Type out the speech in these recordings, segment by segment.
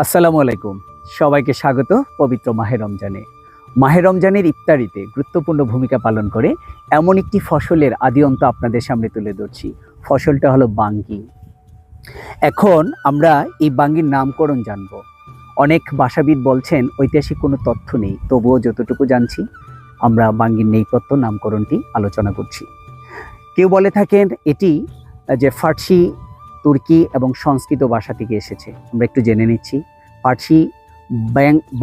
আসসালামু আলাইকুম। সবাইকে স্বাগত পবিত্র মাহে রমজানে। মাহে রমজানের ইফতারিতে গুরুত্বপূর্ণ ভূমিকা পালন করে এমন একটি ফসলের আদি অন্ত আপনাদের সামনে তুলে ধরছি। ফসলটা হলো বাঙ্গি। এখন আমরা এই বাঙ্গির নামকরণ জানব। অনেক ভাষাবিদ বলছেন ঐতিহাসিক কোনো তথ্য নেই, তবুও যতটুকু জানছি আমরা বাঙ্গির নেপথ্য নামকরণটি আলোচনা করছি। কেউ বলে থাকেন এটি যে ফার্সি, তুর্কি এবং সংস্কৃত ভাষা থেকে এসেছে। আমরা একটু জেনে নিচ্ছি। ফার্সি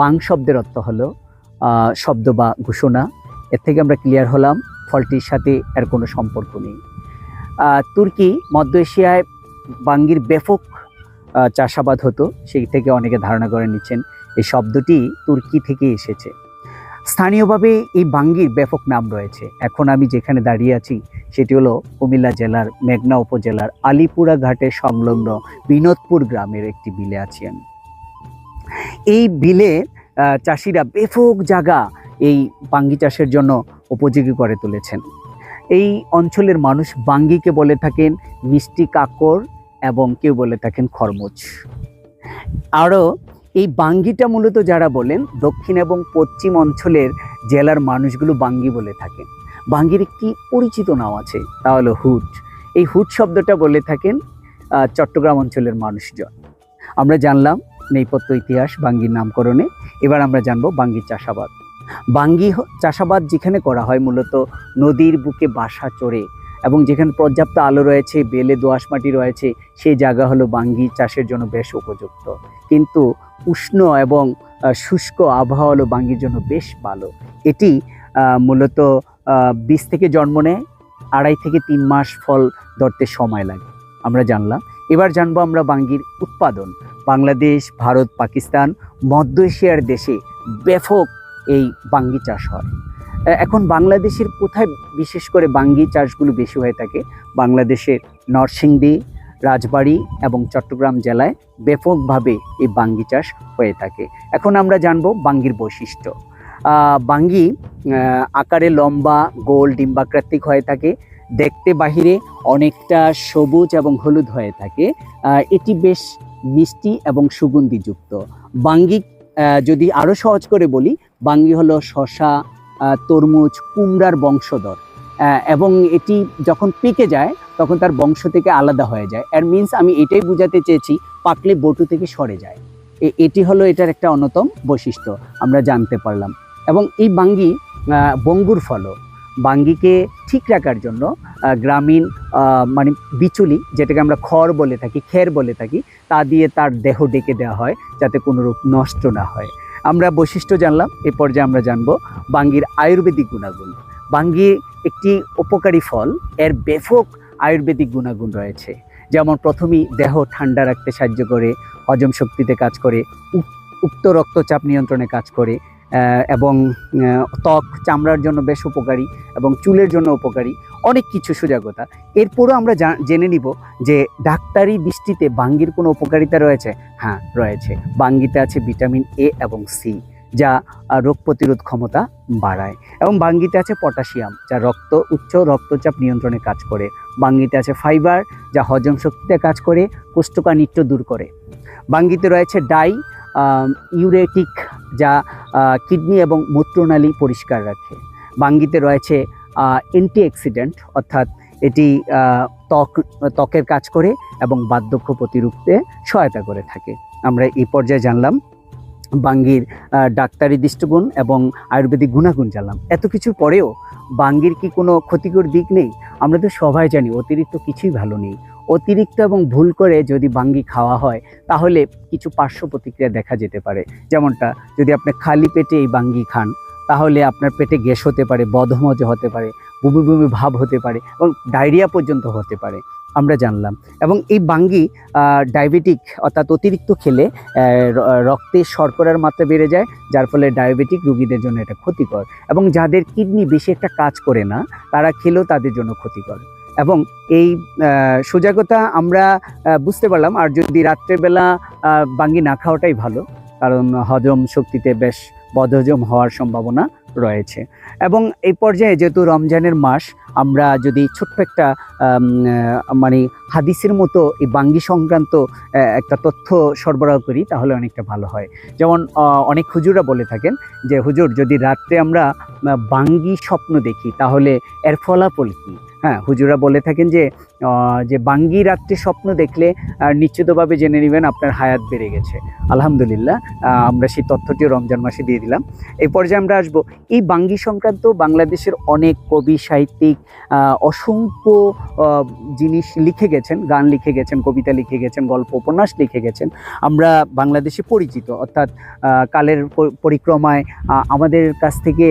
বাং শব্দের অর্থ হলো শব্দ বা ঘোষণা। এর থেকে আমরা ক্লিয়ার হলাম ফলটির সাথে এর কোনো সম্পর্ক নেই। তুর্কি, মধ্য এশিয়ায় বাঙ্গির ব্যাপক চাষাবাদ হতো, সেই থেকে অনেকে ধারণা করে নিচ্ছেন এই শব্দটি তুর্কি থেকে এসেছে। স্থানীয়ভাবে এই বাঙ্গির ব্যাপক নাম রয়েছে। এখন আমি যেখানে দাঁড়িয়ে আছি সেটি হলো কুমিল্লা জেলার মেঘনা উপজেলার আলিপুরা ঘাটের সংলগ্ন বিনোদপুর গ্রামের একটি বিলে আছি আমি। এই বিলে চাষিরা ব্যাপক জায়গা এই বাঙ্গি চাষের জন্য উপযোগী করে তুলেছেন। এই অঞ্চলের মানুষ বাঙ্গিকে বলে থাকেন মিষ্টি কাকর এবং কেউ বলে থাকেন খরমুজ। আরও এই বাঙ্গিটা মূলত যারা বলেন দক্ষিণ এবং পশ্চিম অঞ্চলের জেলার মানুষগুলো বাঙ্গি বলে থাকেন। বাঙ্গির একটি পরিচিত নাম আছে, তা হলো হুট। এই হুট শব্দটা বলে থাকেন চট্টগ্রাম অঞ্চলের মানুষজন। আমরা জানলাম নেপথ্য ইতিহাস বাঙ্গির নামকরণে। এবার আমরা জানবো বাঙ্গির চাষাবাদ। বাঙ্গি চাষাবাদ যেখানে করা হয় মূলত নদীর বুকে বাসা চড়ে এবং যেখানে পর্যাপ্ত আলো রয়েছে, বেলে দোআঁশ মাটি রয়েছে, সেই জায়গা হলো বাঙ্গি চাষের জন্য বেশ উপযুক্ত। কিন্তু উষ্ণ এবং শুষ্ক আবহাওয়া হলো বাঙ্গির জন্য বেশ ভালো। এটি মূলত বীজ থেকে জন্ম নেয়, 2.5 থেকে 3 মাস ফল ধরতে সময় লাগে। আমরা জানলাম। এবার জানবো আমরা বাঙ্গির উৎপাদন। বাংলাদেশ, ভারত, পাকিস্তান, মধ্য এশিয়ার দেশে ব্যাপক এই বাঙ্গি চাষ হয়। এখন বাংলাদেশের কোথায় বিশেষ করে বাঙ্গি চাষগুলো বেশি হয়ে থাকে? বাংলাদেশের নরসিংদী, রাজবাড়ী এবং চট্টগ্রাম জেলায় ব্যাপকভাবে এই বাঙ্গি চাষ হয়ে থাকে। এখন আমরা জানবো বাঙ্গির বৈশিষ্ট্য। বাঙ্গি আকারে লম্বা, গোল, ডিম্বাকৃতিক হয়ে থাকে। দেখতে বাহিরে অনেকটা সবুজ এবং হলুদ হয়ে থাকে। এটি বেশ মিষ্টি এবং সুগন্ধিযুক্ত। বাঙ্গি যদি আরও সহজ করে বলি, বাঙ্গি হলো শসা, তরমুজ, কুমড়ার বংশধর এবং এটি যখন পেকে যায় তখন তার বংশ থেকে আলাদা হয়ে যায়। এর মিনস আমি এটাই বোঝাতে চেয়েছি, পাকলে বটু থেকে সরে যায়। এটি হলো এটার একটা অন্যতম বৈশিষ্ট্য আমরা জানতে পারলাম। এবং এই বাঙ্গি বঙ্গুর ফলও। বাঙ্গিকে ঠিক রাখার জন্য গ্রামীণ মানে বিচুলি, যেটাকে আমরা খড় বলে থাকি, খের বলে থাকি, তা দিয়ে তার দেহ ডেকে দেওয়া হয় যাতে কোনো রূপ নষ্ট না হয়। আমরা বৈশিষ্ট্য জানলাম। এ পর্যায়ে আমরা জানবো বাঙ্গির আয়ুর্বেদিক গুণাগুণ। বাঙ্গি একটি উপকারী ফল, এর ব্যাপক আয়ুর্বেদিক গুণাগুণ রয়েছে। যেমন প্রথমেই দেহ ঠান্ডা রাখতে সাহায্য করে, হজম শক্তিতে কাজ করে, উক্ত রক্তচাপ নিয়ন্ত্রণে কাজ করে এবং ত্বক, চামড়ার জন্য বেশ উপকারী এবং চুলের জন্য উপকারী, অনেক কিছু সুযোগতা। এরপরও আমরা জেনে নিব যে ডাক্তারি দৃষ্টিতে বাঙ্গির কোনো উপকারিতা রয়েছে। হ্যাঁ, রয়েছে। বাঙ্গিতে আছে ভিটামিন এ এবং সি, যা রোগ প্রতিরোধ ক্ষমতা বাড়ায়। এবং বাঙ্গিতে আছে পটাশিয়াম, যা উচ্চ রক্তচাপ নিয়ন্ত্রণে কাজ করে। বাঙ্গিতে আছে ফাইবার, যা হজম শক্তিতে কাজ করে, কোষ্ঠকাঠিন্য দূর করে। বাঙ্গিতে রয়েছে ইউরেটিক, যা কিডনি এবং মূত্রনালী পরিষ্কার রাখে। বাঙ্গিতে রয়েছে অ্যান্টিঅক্সিডেন্ট, অর্থাৎ এটি ত্বকের কাজ করে এবং বার্ধক্য প্রতিরোধে সহায়তা করে থাকে। আমরা এই পর্যায়ে জানলাম বাঙ্গির ডাক্তারি দৃষ্টিগুণ এবং আয়ুর্বেদিক গুণাগুণ জানলাম। এত কিছুর পরেও বাঙ্গির কি কোনো ক্ষতিকর দিক নেই? আমরা তো সবাই জানি অতিরিক্ত কিছুই ভালো নেই। অতিরিক্ত এবং ভুল করে যদি বাঙ্গি খাওয়া হয় তাহলে কিছু পার্শ্ব প্রতিক্রিয়া দেখা যেতে পারে। যেমনটা যদি আপনি খালি পেটে এই বাঙ্গি খান তাহলে আপনার পেটে গ্যাস হতে পারে, বদহজম হতে পারে, বমি বমি ভাব হতে পারে এবং ডায়রিয়া পর্যন্ত হতে পারে। আমরা জানলাম। এবং এই বাঙ্গি ডায়াবেটিক, অর্থাৎ অতিরিক্ত খেলে রক্তে শর্করার মাত্রা বেড়ে যায়, যার ফলে ডায়াবেটিক রোগীদের জন্য এটা ক্ষতিকর। এবং যাদের কিডনি বেশি একটা কাজ করে না তারা খেলেও তাদের জন্য ক্ষতিকর। এবং এই সজাগতা আমরা বুঝতে পারলাম। আর যদি রাত্রেবেলা বাঙ্গি না খাওয়াটাই ভালো, কারণ হজম শক্তিতে বেশ বদহজম হওয়ার সম্ভাবনা রয়েছে। এবং এই পর্যায়ে যেহেতু রমজানের মাস, আমরা যদি ছোট্ট একটা মানে হাদিসের মতো এই বাঙ্গি সংক্রান্ত একটা তথ্য সরবরাহ করি তাহলে অনেকটা ভালো হয়। যেমন অনেক হুজুররা বলে থাকেন যে হুজুর যদি রাত্রে আমরা বাঙ্গি স্বপ্ন দেখি তাহলে এর ফলাফল কী। হ্যাঁ, হুজুররা বলে থাকেন যে বাঙ্গি রাত্রে স্বপ্ন দেখলে নিশ্চিতভাবে জেনে নেবেন আপনার হায়াত বেড়ে গেছে। আলহামদুলিল্লাহ, আমরা সেই তথ্যটিও রমজান মাসে দিয়ে দিলাম। এই পর্যায়ে আমরা আসবো এই বাঙ্গি সংক্রান্ত বাংলাদেশের অনেক কবি সাহিত্যিক অসংখ্য জিনিস লিখে গেছেন, গান লিখে গেছেন, কবিতা লিখে গেছেন, গল্প উপন্যাস লিখে গেছেন। আমরা বাংলাদেশে পরিচিত, অর্থাৎ কালের পরিক্রমায় আমাদের কাছ থেকে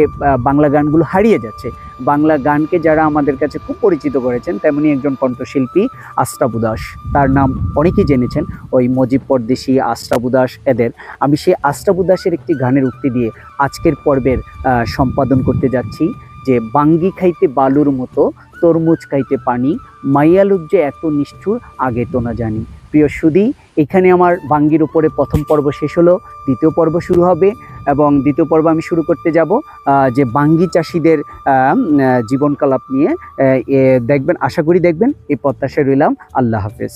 বাংলা গানগুলো হারিয়ে যাচ্ছে। বাংলা গানকে যারা আমাদের কাছে খুব পরিচিত করেছেন তেমনি একজন কণ্ঠশিল্পী আশরাফ উদাস, তার নাম অনেকেই জেনেছেন, ওই মজিব পরদেশি, আশরাফ উদাস এদের। আমি সেই আশরাফ উদাসের একটি গানের উক্তি দিয়ে আজকের পর্বের সম্পাদন করতে যাচ্ছি যে বাঙ্গি খাইতে বালুর মতো, তরমুজ খাইতে পানি, মাইয়ালুক যে এত নিষ্ঠুর আগে তো না জানি। প্রিয় সুধী, এখানে আমার বাঙ্গির উপরে প্রথম পর্ব শেষ হলো, দ্বিতীয় পর্ব শুরু হবে এবং দ্বিতীয় পর্ব আমি শুরু করতে যাব যে বাঙ্গি চাষিদের জীবনকলাপ নিয়ে। দেখবেন, আশা করি দেখবেন, এই প্রত্যাশায় রইলাম। আল্লাহ হাফেজ।